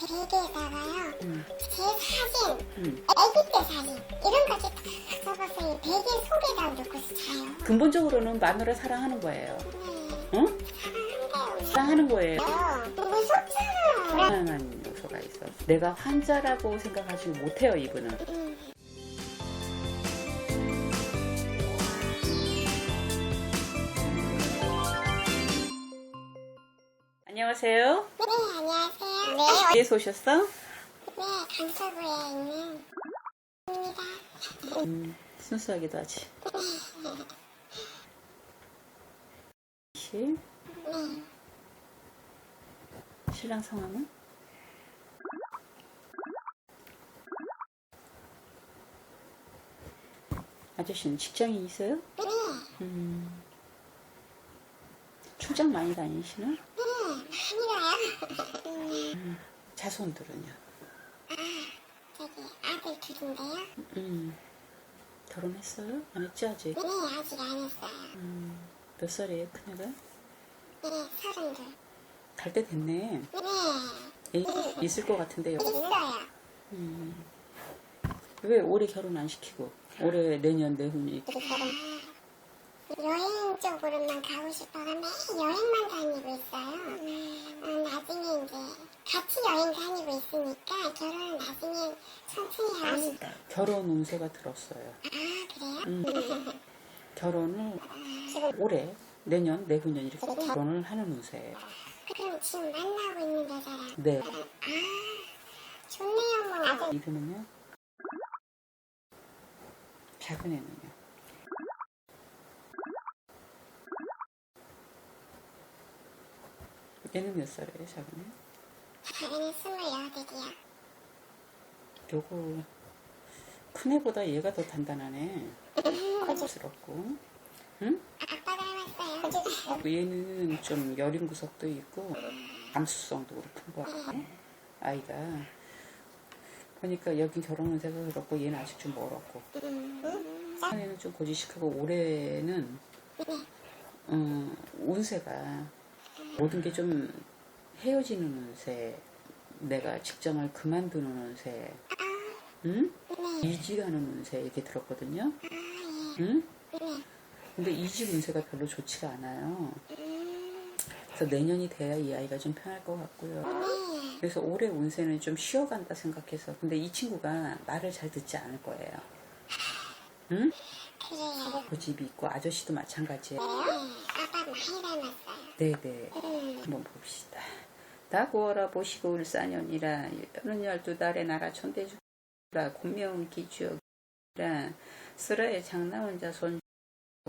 베개에다가요, 제 사진, 아기 때 사진, 이런 거지 다 적었어요. 베개 속에다 놓고서 자요. 근본적으로는 마누라 사랑하는 거예요. 네. 응? 사랑하는 거예요. 무섭잖아. 불안한 요소가 있어. 내가 환자라고 생각하지 못해요, 이분은. 안녕하세요. 네, 안녕하세요. 네, 어디에서 오셨어? 네, 강서구에 있는 입니다. 순수하기도 하지. 시? 네, 신랑 성함은? 아저씨는 직장이 있어요? 네, 출장 많이 다니시나? 네, 아니라요. 자손들은요? 저기 아들 둘인데요. 결혼했어요? 안 했지 아직? 네, 아직 안 했어요. 몇 살이에요 큰애가? 네, 32. 갈 때 됐네. 네, 애 있을 것 같은데요. 있어요. 왜 올해 결혼 안 시키고 올해 내년 내후년 여행 쪽으로만 가고 싶어서 매일 여행만 다니고 있어요. 나중에 이제 같이 여행 다니고 있으니까 결혼은 나중에 천천히 하고 싶어요. 결혼 운세가 들었어요. 아, 그래요? 결혼을 올해 내년 내후년 이렇게 결혼을 하는 운세예요. 그럼 지금 만나고 있는 여자랑 네. 좋네요 뭐. 이름은요? 작은 애는요? 얘는 몇 살이에요 작은 애? 자기는 28이요. 요거 큰 애보다 얘가 더 단단하네. 고집스럽고. 응? 아빠 닮았어요. 얘는 좀 여린 구석도 있고 감수성도 높은 거 같아. 아이가 보니까 여긴 결혼 운세가 그렇고 얘는 아직 좀 멀었고. 얘는 좀 고지식하고 올해는 운세가 모든 게 좀 헤어지는 운세, 내가 직장을 그만두는 운세, 응? 이직하는 운세 이렇게 들었거든요. 응? 근데 이직 운세가 별로 좋지가 않아요. 그래서 내년이 돼야 이 아이가 좀 편할 것 같고요. 그래서 올해 운세는 좀 쉬어간다 생각해서. 근데 이 친구가 말을 잘 듣지 않을 거예요. 응? 그래요. 고집이 있고 아저씨도 마찬가지예요. 아빠 많이 닮았어요. 네네. 한번 봅시다. 다 구워라 보시고 울사년이라 여는 12달에 나라 천대주라 공명기주역이라 쓰라의 장남은 자손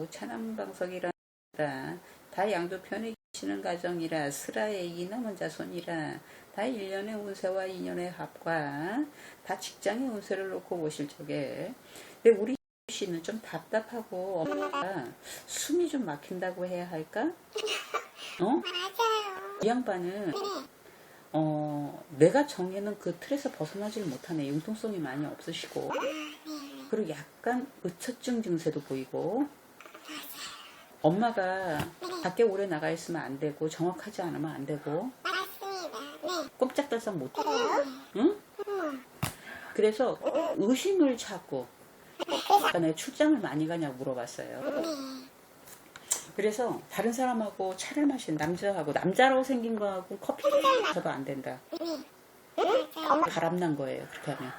차남방석이라 다 양도 편에 계시는 가정이라 쓰라의 이남은 자손이라 다 1년의 운세와 2년의 합과 다 직장의 운세를 놓고 보실 적에 근데 우리 씨는 좀 답답하고 엄마가 숨이 좀 막힌다고 해야 할까? 맞아요. 이 양반은 내가 정해놓은 그 틀에서 벗어나질 못하네. 융통성이 많이 없으시고 그리고 약간 의처증 증세도 보이고 엄마가 밖에 오래 나가 있으면 안 되고 정확하지 않으면 안 되고 맞습니다. 네. 꼼짝달싹 못해. 응? 그래서 의심을 찾고 내가 출장을 많이 가냐고 물어봤어요. 그래서 다른 사람하고 차를 마신 남자하고 남자라고 생긴 거하고 커피를 마셔도 안 된다. 바람난 거예요. 그렇게 하면.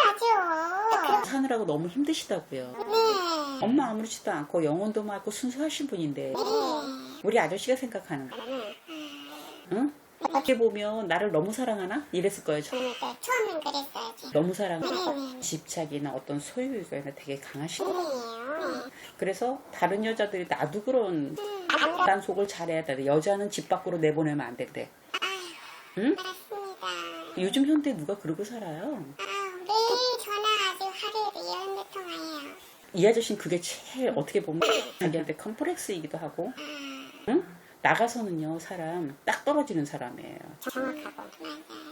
아주. 사느라고 너무 힘드시다고요. 네. 엄마 아무렇지도 않고 영혼도 많고 순수하신 분인데 우리 아저씨가 생각하는 거. 응? 어떻게 보면 나를 너무 사랑하나? 이랬을 거예요. 처음엔 그랬어야지. 너무 사랑하고 집착이나 어떤 소유욕이 되게 강하신 거예요. 그래서 다른 여자들이 나도 그런 단속을 잘해야 돼. 여자는 집 밖으로 내보내면 안 된대. 응? 맞습니다. 요즘 현대 누가 그러고 살아요? 매일 전화 아주 하루에도 10몇 통화해요. 이 아저씨는 그게 제일 어떻게 보면 자기한테 컴플렉스이기도 하고 응? 나가서는요 사람 딱 떨어지는 사람이에요. 정확하고.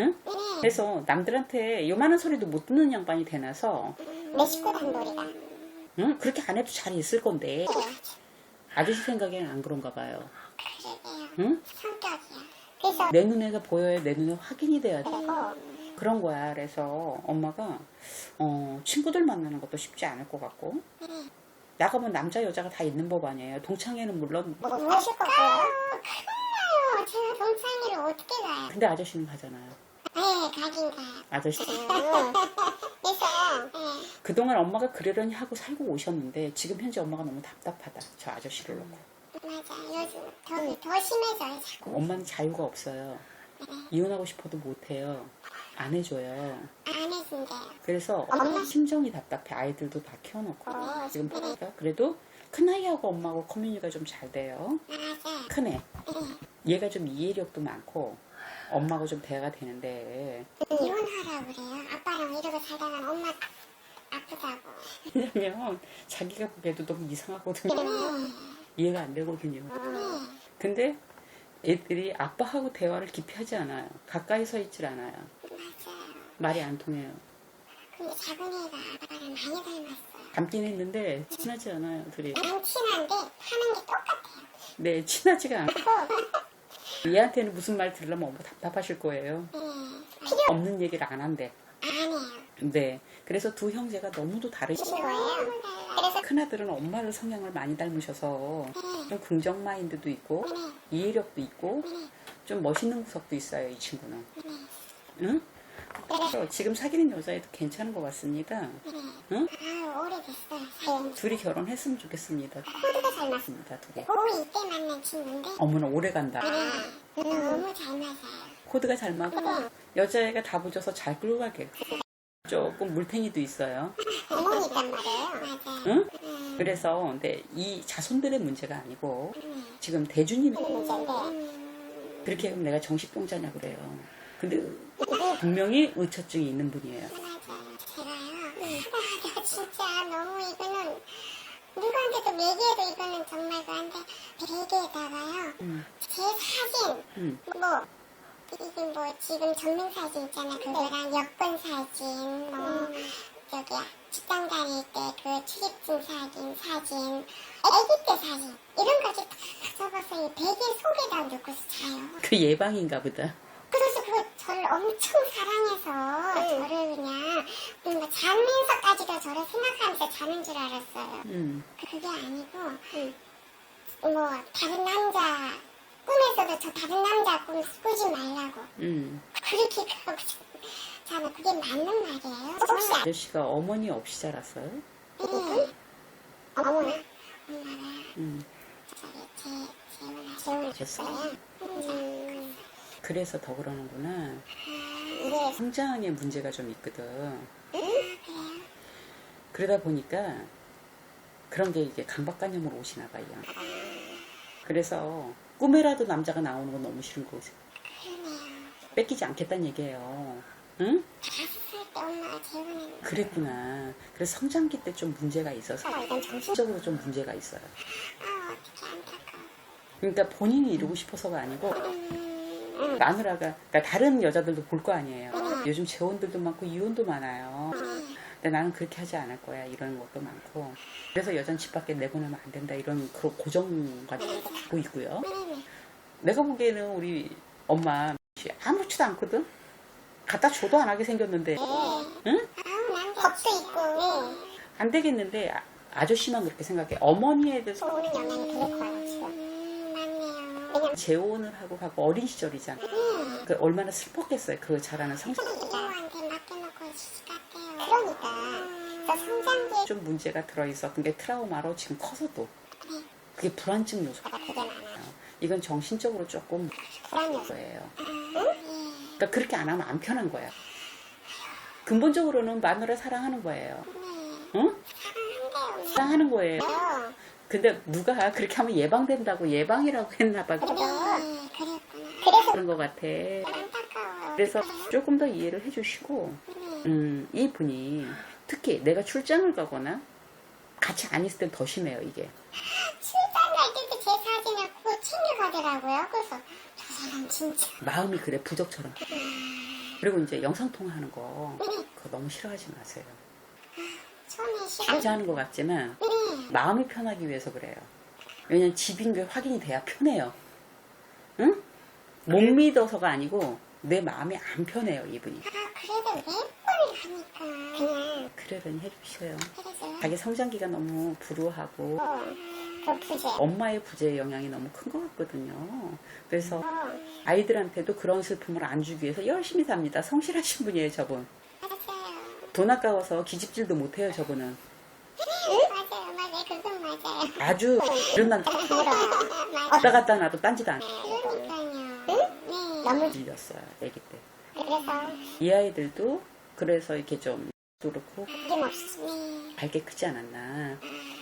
응? 그래서 남들한테 요만한 소리도 못 듣는 양반이 되나서 내 식구 단돌이가. 응? 그렇게 안 해도 잘 있을 건데 아저씨 생각에는 안 그런가 봐요. 그러게요. 응? 성격이야. 그래서 내 눈에서 보여야 내 눈에 확인이 돼야 돼. 되고 그런 거야. 그래서 엄마가 친구들 만나는 것도 쉽지 않을 것 같고 나가면 남자 여자가 다 있는 법 아니에요. 동창회는 물론 무엇일 것 같아요? 큰일나요. 제가 동창회를 어떻게 가요? 근데 아저씨는 가잖아요. 네, 가긴 가요. 아저씨 그래서 그동안 엄마가 그러려니 하고 살고 오셨는데 지금 현재 엄마가 너무 답답하다. 저 아저씨를 놓고. 맞아. 요즘 더 심해져요. 자꾸. 엄마는 자유가 없어요. 이혼하고 싶어도 못해요. 안 해줘요. 안 해준대요. 그래서 심정이 답답해. 아이들도 다 키워놓고. 지금 보니까 그래도 큰아이하고 엄마하고 커뮤니가 좀 잘 돼요. 맞아. 큰애. 얘가 좀 이해력도 많고 엄마하고 좀 대화가 되는데 이혼하라고 그래요. 아빠랑 이러고 살다가 엄마 아프다고. 왜냐면 자기가 보기에도 너무 이상하거든요. 이해가 안 되거든요. 근데 애들이 아빠하고 대화를 깊이 하지 않아요. 가까이 서 있질 않아요. 맞아요. 말이 안 통해요. 근데 작은 애가 아빠랑 많이 닮았어요. 닮긴 했는데 친하지 않아요. 둘이. 안 친한데 하는 게 똑같아요. 네, 친하지가 않고 얘한테는 무슨 말 들으려면 엄마 답답하실 거예요. 필요 없는 얘기를 안 한대. 안 해요. 네, 그래서 두 형제가 너무도 다르시죠. 거예요. 그래서 큰아들은 엄마를 성향을 많이 닮으셔서 좀 긍정 마인드도 있고 이해력도 있고 좀 멋있는 구석도 있어요. 이 친구는. 응? 그래서 지금 사귀는 여자애도 괜찮은 것 같습니다. 응? 아유 오래됐어요. 둘이 결혼했으면 좋겠습니다. 코드가 잘 맞습니다. 맞습니다. 둘이. 고2 때 만난 친구인데 어머나 오래 간다. 너무 잘 맞아요. 코드가 잘 맞고 여자애가 다부져서 잘 끌고 가게. 조금 물탱이도 있어요. 구멍이 있단 말이에요. 맞아요. 응? 그래서 근데 이 자손들의 문제가 아니고 지금 대주님이 그렇게 하면 내가 정신병자냐 그래요. 근데 분명히 의처증이 있는 분이에요. 맞아요. 제가요. 진짜 너무 이거는 누구한테도 얘기해도 이거는 정말 그런데 베개에다가요. 제 사진 뭐 이게 뭐 지금 전명사진 있잖아. 그거랑 여권 사진 저기 직장 다닐 때 그 출입증 사진 아기 때 사진 이런 거지 다 적어서 이 베개 속에다 넣고서 자요. 그 예방인가 보다. 그래서 그거 저를 엄청 사랑해서 저를 그냥 뭔가 자면서까지도 저를 생각하면서 자는 줄 알았어요. 그게 아니고 뭐 다른 남자 꿈에서도 저 다른 남자 꿈 꾸지 말라고 그렇게 하고 저는 그게 맞는 말이에요. 혹시 아저씨가 어머니 없이 자랐어요? 어머나 됐어요? 저기 재혼하셨어요. 그래서 더 그러는구나. 이게 성장에 문제가 좀 있거든. 그래요? 그러다 보니까 그런 게 이게 강박관념으로 오시나 봐요. 그래서 꿈에라도 남자가 나오는 건 너무 싫은 거지. 그러네요. 뺏기지 않겠다는 얘기예요. 응? 5살 때 엄마가 재혼했는데 그랬구나. 그래서 성장기 때 좀 문제가 있어서 이건 정신 정신적으로 좀 문제가 있어요. 어떻게 안타까워. 그러니까 본인이 이루고 싶어서가 아니고 마누라가 그러니까 다른 여자들도 볼 거 아니에요. 요즘 재혼들도 많고 이혼도 많아요. 근데 나는 그렇게 하지 않을 거야. 이런 것도 많고. 그래서 여자는 집 밖에 내보내면 안 된다. 이런 그런 고정관념을 갖고 있고요. 내가 보기에는 우리 엄마 아무렇지도 않거든. 갖다 줘도 안 하게 생겼는데 응? 겁도 있고 안 되겠는데 아저씨만 그렇게 생각해. 어머니에 대해서 오는 영향이 될 거예요 지금. 맞네요. 왜냐면 재혼을 하고 가고 어린 시절이잖아. 그 얼마나 슬펐겠어요. 그 자라는 성장. 부모한테 맡겨놓고 시집갔대요. 그러니까 저 성장기에 좀 문제가 들어있어. 근데 트라우마로 지금 커서도 그게 불안증 요소가 되게 많아요. 이건 정신적으로 조금 불안 요소. 거예요. 그러니까 그렇게 안 하면 안 편한 거야. 근본적으로는 마누라 사랑하는 거예요. 응? 사랑한대요. 사랑하는 거예요. 근데 누가 그렇게 하면 예방된다고 예방이라고 했나 봐. 그랬구나. 그런 것 같아. 안타까워요. 그래서 조금 더 이해를 해주시고 이분이 특히 내가 출장을 가거나 같이 안 있을 땐 더 심해요. 이게. 출장 갈 때도 제 사진을 꼭 챙겨가더라고요. 그래서 저 사람 진짜 마음이 그래. 부적처럼. 그리고 이제 영상통화하는 거 그거 너무 싫어하지 마세요. 처음에 싫어. 잘하는 것 같지만 마음이 편하기 위해서 그래요. 왜냐면 집인 게 확인이 돼야 편해요. 응? 못 믿어서가 아니고 내 마음이 안 편해요, 이분이. 그래도 몇 번을 하니까 그냥 그러려니 해주셔요. 해주세요. 자기 성장기가 너무 불우하고 그 부재. 엄마의 부재의 영향이 너무 큰 것 같거든요. 그래서 아이들한테도 그런 슬픔을 안 주기 위해서 열심히 삽니다. 성실하신 분이에요, 저분. 맞아요. 돈 아까워서 기집질도 못해요, 저분은. 맞아요. 그건 맞아요. 아주 이런 난 왔다 갔다 놔도 딴짓 안 그러니까요. 네. 너무 질렸어요, 아기 때. 그래서 이 아이들도 그래서 이렇게 좀 그렇고 힘없이. 네. 밝게 크지 않았나.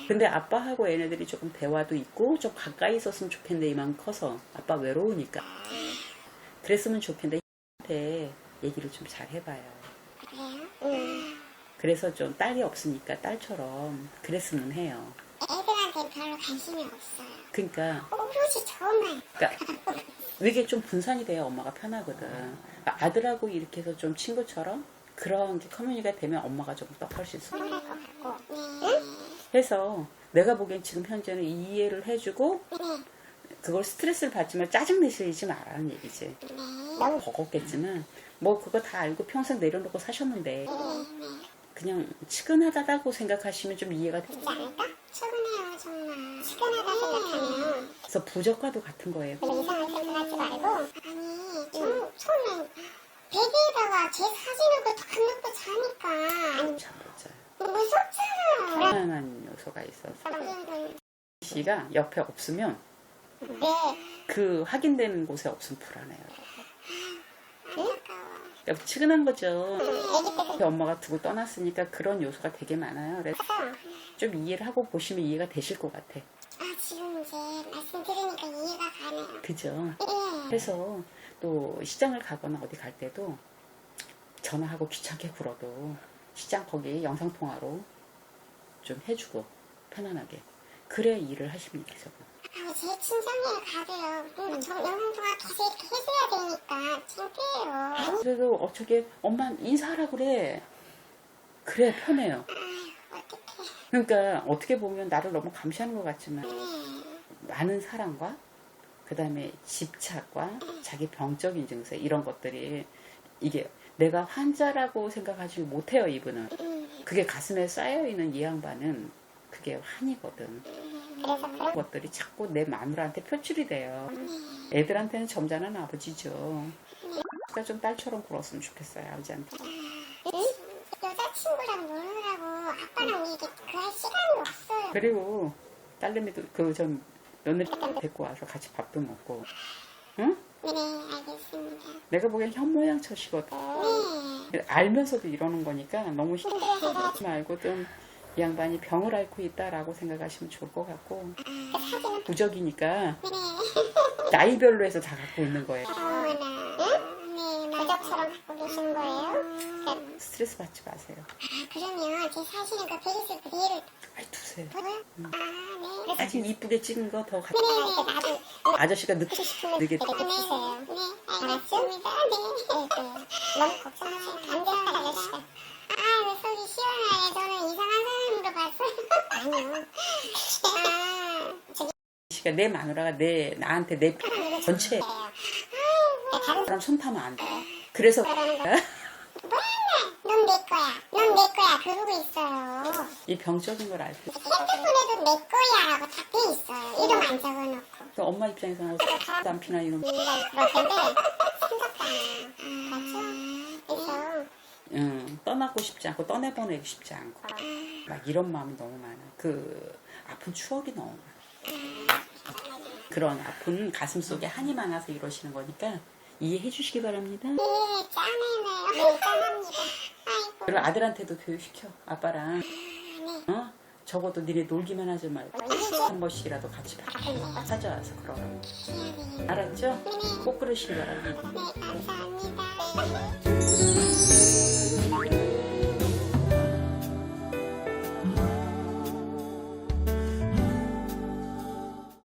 근데 아빠하고 얘네들이 조금 대화도 있고 좀 가까이 있었으면 좋겠는데 이만 커서 아빠 외로우니까 그랬으면 좋겠는데 한테 얘기를 좀 잘 해봐요. 그래요? 그래서 좀 딸이 없으니까 딸처럼 그랬으면 해요. 애들한테 별로 관심이 없어요. 그러니까 오로지 저만. 이게 좀 분산이 돼야 엄마가 편하거든. 그러니까 아들하고 이렇게 해서 좀 친구처럼 그런 게 커뮤니티가 되면 엄마가 좀 더 훨씬 편할 것 같고. 해서 내가 보기엔 지금 현재는 이해를 해주고 그걸 스트레스를 받지만 짜증내시지 말라는 얘기지. 너무 버겁겠지만 뭐 그거 다 알고 평생 내려놓고 사셨는데 그냥 치근하다고 생각하시면 좀 이해가 되지 않을까? 최근에요 정말. 치근하다 생각하면. 그래서 부적과도 같은 거예요. 이상한 생각하지 말고. 아니 처음엔 베개에다가 제 사진을 딱 놓고 자니까. 참 맞아요. 무섭잖아. 불안한 요소가 있어서 씨가 옆에 없으면 네. 그 확인되는 곳에 없으면 불안해요. 안타까워. 그러니까 치근한 거죠. 애기 때 엄마가 두고 떠났으니까 그런 요소가 되게 많아요. 그래서 좀 이해를 하고 보시면 이해가 되실 것 같아. 지금 이제 말씀 들으니까 이해가 가네요. 그죠? 예. 그래서 또 시장을 가거나 어디 갈 때도 전화하고 귀찮게 굴어도 시장 거기 영상통화로 좀 해주고 편안하게 그래야 일을 하십니다. 저거. 제 친정에 가도요. 저 영상통화 계속 이렇게 해줘야 되니까 창피해요. 그래도 저게 엄마 인사하라 그래. 그래 편해요. 어떡해. 그러니까 어떻게 보면 나를 너무 감시하는 것 같지만 네. 많은 사랑과 그 다음에 집착과 자기 병적인 증세 이런 것들이 이게 내가 환자라고 생각하지 못해요. 이분은 그게 가슴에 쌓여있는 이 양반은 그게 환이거든. 그래서 그런 것들이 자꾸 내 마누라한테 표출이 돼요. 애들한테는 점잖은 아버지죠. 그러니까 좀 딸처럼 굴었으면 좋겠어요. 아버지한테. 여자친구랑 놀느라고 아빠랑 얘기 그할 시간이 없어요. 그리고 딸내미도 그 전 며느리 데리고 와서 같이 밥도 먹고. 응? 네, 알겠습니다. 내가 보기엔 현모양처시거든. 네. 알면서도 이러는 거니까 너무 힘들지 말고 좀 이 양반이 병을 앓고 있다라고 생각하시면 좋을 것 같고 부적이니까 나이별로 해서 다 갖고 있는 거예요. 어머나. 네, 부적처럼 갖고 계시는 거예요? 스트레스 받지 마세요. 그러면 제 사실은 그 베리스 그대로 아이 두세요. 네. 사진 이쁘게 찍은 거 더 갖고 네, 나도 아저씨가 늦게 주세요. 네, 알겠습니다. 네. 너무 걱정하시면 안 돼요, 아저씨가. 왜 속이 시원하네. 저는 이상한 사람으로 봤어요. 아니요. 씨가 내 마누라가 나한테 내 전체 사람 손 타면 안 돼. 그래서 넌 내 거야. 넌 내 거야. 그러고 있어요. 이 병적인 걸 알고 핸드폰에도 내 거야라고 다 돼 있어요. 이름 안 적어놓고. 그 엄마 입장에서는 남편이나 이런 그럴 텐데 생각도 안 해요. 맞죠? 그래서 떠나고 싶지 않고 떠내보내고 싶지 않고 막 이런 마음이 너무 많아. 그 아픈 추억이 너무 많아. 그런 아픈 가슴 속에 한이 많아서 이러시는 거니까 이해해 주시기 바랍니다. 네, 짠해네요. 네, 짠합니다. 아이고. 그리고 아들한테도 교육시켜. 아빠랑 적어도 니네 놀기만 하지 말고 한 번씩이라도 같이 찾아와서 그러라고. 알았죠? 꼭 그러시기 바랍니다. 네, 감사합니다.